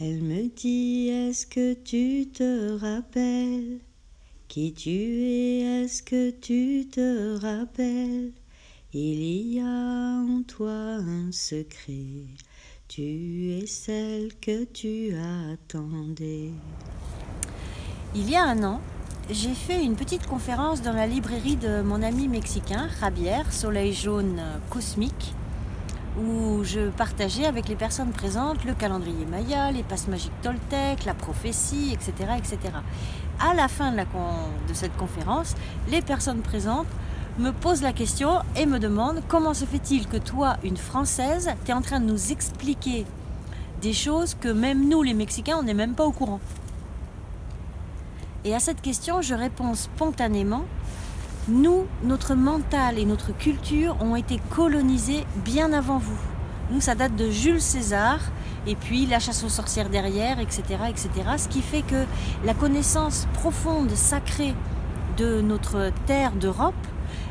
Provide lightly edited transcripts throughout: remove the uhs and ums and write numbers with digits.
Elle me dit, est-ce que tu te rappelles qui tu es, est-ce que tu te rappelles? Il y a en toi un secret, tu es celle que tu attendais. Il y a un an, j'ai fait une petite conférence dans la librairie de mon ami mexicain, Javier, Soleil jaune cosmique, où je partageais avec les personnes présentes le calendrier Maya, les passes magiques Toltec, la prophétie, etc. etc. À la fin de cette conférence, les personnes présentes me posent la question et me demandent comment se fait-il que toi, une Française, tu es en train de nous expliquer des choses que même nous, les Mexicains, on n'est même pas au courant. Et à cette question, je réponds spontanément. Nous, notre mental et notre culture ont été colonisés bien avant vous. Nous, ça date de Jules César, et puis la chasse aux sorcières derrière, etc., etc. Ce qui fait que la connaissance profonde, sacrée de notre terre d'Europe,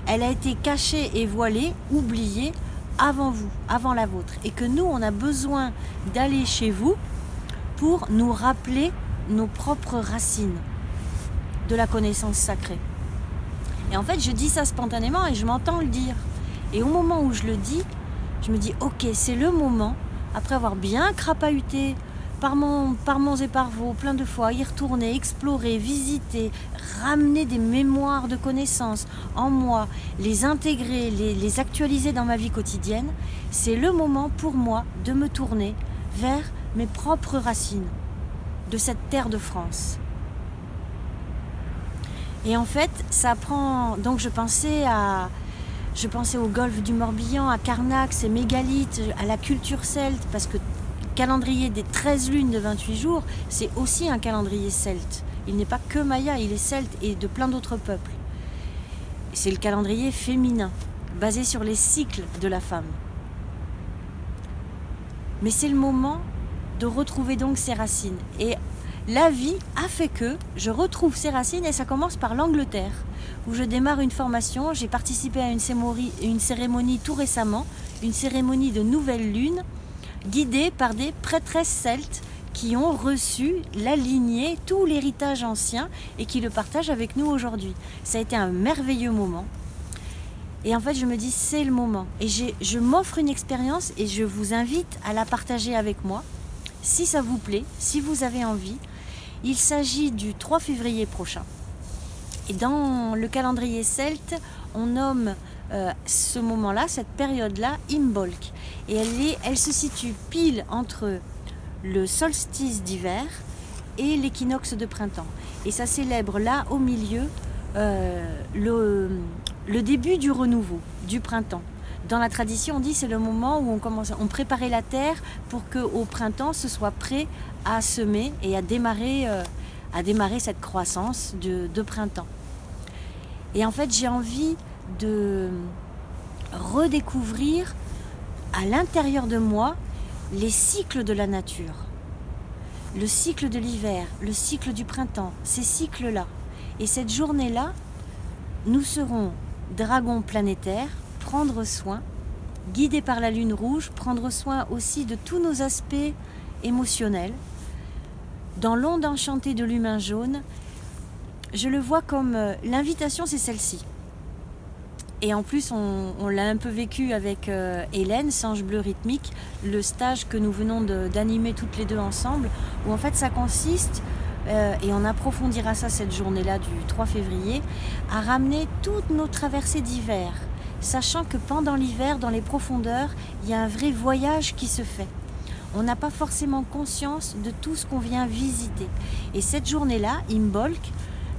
elle a été cachée et voilée, oubliée avant vous, avant la vôtre. Et que nous, on a besoin d'aller chez vous pour nous rappeler nos propres racines de la connaissance sacrée. Et en fait, je dis ça spontanément et je m'entends le dire. Et au moment où je le dis, je me dis, ok, c'est le moment, après avoir bien crapahuté par monts et par vaux, plein de fois, y retourner, explorer, visiter, ramener des mémoires de connaissances en moi, les intégrer, les actualiser dans ma vie quotidienne, c'est le moment pour moi de me tourner vers mes propres racines de cette terre de France. Et en fait, ça prend. Donc je pensais au golfe du Morbihan, à Karnak, ces mégalithes, à la culture celte, parce que le calendrier des 13 lunes de 28 jours, c'est aussi un calendrier celte. Il n'est pas que maya, il est celte et de plein d'autres peuples. C'est le calendrier féminin, basé sur les cycles de la femme. Mais c'est le moment de retrouver donc ses racines. Et la vie a fait que je retrouve ces racines et ça commence par l'Angleterre, où je démarre une formation. J'ai participé à une cérémonie tout récemment, une cérémonie de nouvelle lune, guidée par des prêtresses celtes qui ont reçu la lignée, tout l'héritage ancien et qui le partagent avec nous aujourd'hui. Ça a été un merveilleux moment. Et en fait, je me dis, c'est le moment. Et je m'offre une expérience et je vous invite à la partager avec moi. Si ça vous plaît, si vous avez envie. Il s'agit du 3 février prochain. Et dans le calendrier celte, on nomme ce moment-là, cette période-là, Imbolc. Et elle se situe pile entre le solstice d'hiver et l'équinoxe de printemps. Et ça célèbre là, au milieu, le début du renouveau, du printemps. Dans la tradition, on dit c'est le moment où on préparait la terre pour qu'au printemps, ce soit prêt à semer et à démarrer cette croissance de printemps. Et en fait, j'ai envie de redécouvrir à l'intérieur de moi les cycles de la nature. Le cycle de l'hiver, le cycle du printemps, ces cycles-là. Et cette journée-là, nous serons dragons planétaires, prendre soin, guidés par la lune rouge, prendre soin aussi de tous nos aspects émotionnels. Dans l'onde enchantée de l'humain jaune, je le vois comme l'invitation, c'est celle-ci. Et en plus, on l'a un peu vécu avec Hélène, Singe Bleu Rythmique, le stage que nous venons d'animer toutes les deux ensemble, où en fait ça consiste, et on approfondira ça cette journée-là du 3 février, à ramener toutes nos traversées d'hiver, sachant que pendant l'hiver, dans les profondeurs, il y a un vrai voyage qui se fait. On n'a pas forcément conscience de tout ce qu'on vient visiter. Et cette journée-là, Imbolc,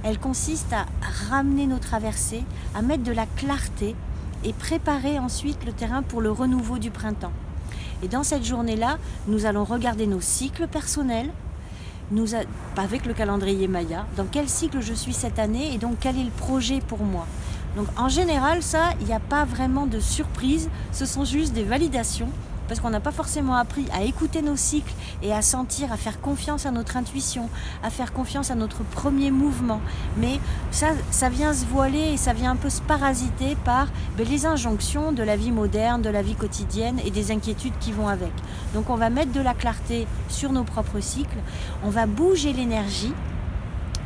elle consiste à ramener nos traversées, à mettre de la clarté et préparer ensuite le terrain pour le renouveau du printemps. Et dans cette journée-là, nous allons regarder nos cycles personnels, avec le calendrier Maya, dans quel cycle je suis cette année et donc quel est le projet pour moi. Donc en général, ça, il n'y a pas vraiment de surprise, ce sont juste des validations parce qu'on n'a pas forcément appris à écouter nos cycles et à sentir, à faire confiance à notre intuition, à faire confiance à notre premier mouvement. Mais ça vient se voiler et ça vient un peu se parasiter par les injonctions de la vie moderne, de la vie quotidienne et des inquiétudes qui vont avec. Donc on va mettre de la clarté sur nos propres cycles, on va bouger l'énergie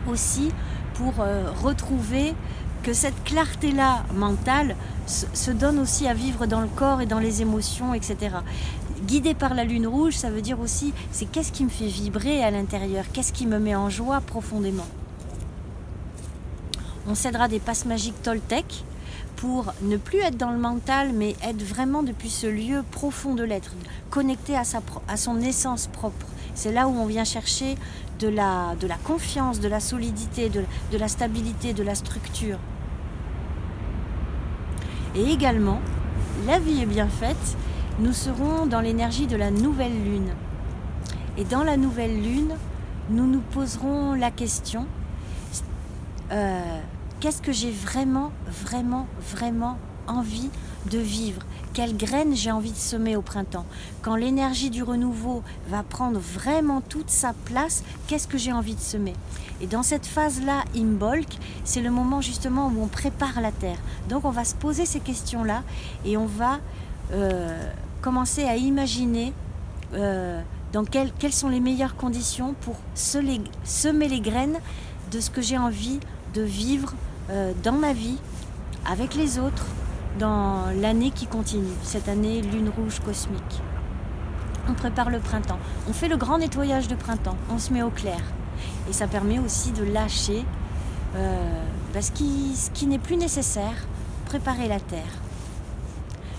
aussi pour retrouver que cette clarté-là mentale se donne aussi à vivre dans le corps et dans les émotions, etc. Guidé par la lune rouge, ça veut dire aussi, c'est qu'est-ce qui me fait vibrer à l'intérieur, qu'est-ce qui me met en joie profondément. On s'aidera des passes magiques Toltec pour ne plus être dans le mental, mais être vraiment depuis ce lieu profond de l'être, connecté à son essence propre. C'est là où on vient chercher de la confiance, de la solidité, de la stabilité, de la structure. Et également, la vie est bien faite, nous serons dans l'énergie de la nouvelle lune. Et dans la nouvelle lune, nous nous poserons la question, qu'est-ce que j'ai vraiment envie de vivre? Quelle graine j'ai envie de semer au printemps? Quand l'énergie du renouveau va prendre vraiment toute sa place, qu'est-ce que j'ai envie de semer? Et dans cette phase-là, Imbolc, c'est le moment justement où on prépare la terre. Donc on va se poser ces questions-là et on va commencer à imaginer dans quelles sont les meilleures conditions pour semer les graines de ce que j'ai envie de vivre dans ma vie, avec les autres, dans l'année qui continue, cette année lune rouge cosmique. On prépare le printemps, on fait le grand nettoyage de printemps, on se met au clair. Et ça permet aussi de lâcher ce qui n'est plus nécessaire, préparer la terre.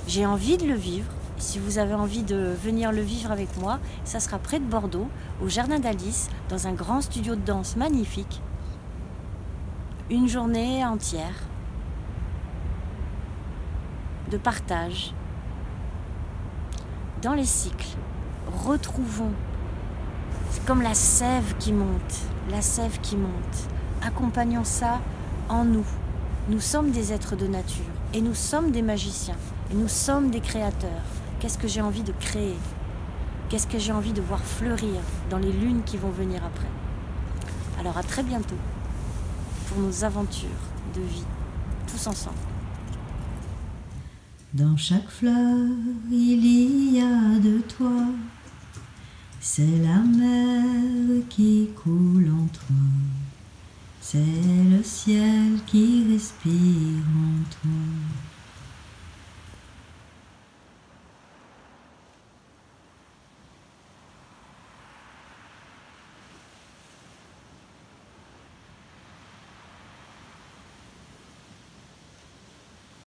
J'ai envie de le vivre. Si vous avez envie de venir le vivre avec moi, ça sera près de Bordeaux, au Jardin d'Alice, dans un grand studio de danse magnifique. Une journée entière de partage dans les cycles. Retrouvons, c'est comme la sève qui monte, accompagnons ça en nous. Nous sommes des êtres de nature et nous sommes des magiciens et nous sommes des créateurs. Qu'est-ce que j'ai envie de créer? Qu'est-ce que j'ai envie de voir fleurir dans les lunes qui vont venir après? Alors à très bientôt pour nos aventures de vie, tous ensemble. Dans chaque fleur, il y a de toi. C'est la mer qui coule en toi. C'est le ciel qui respire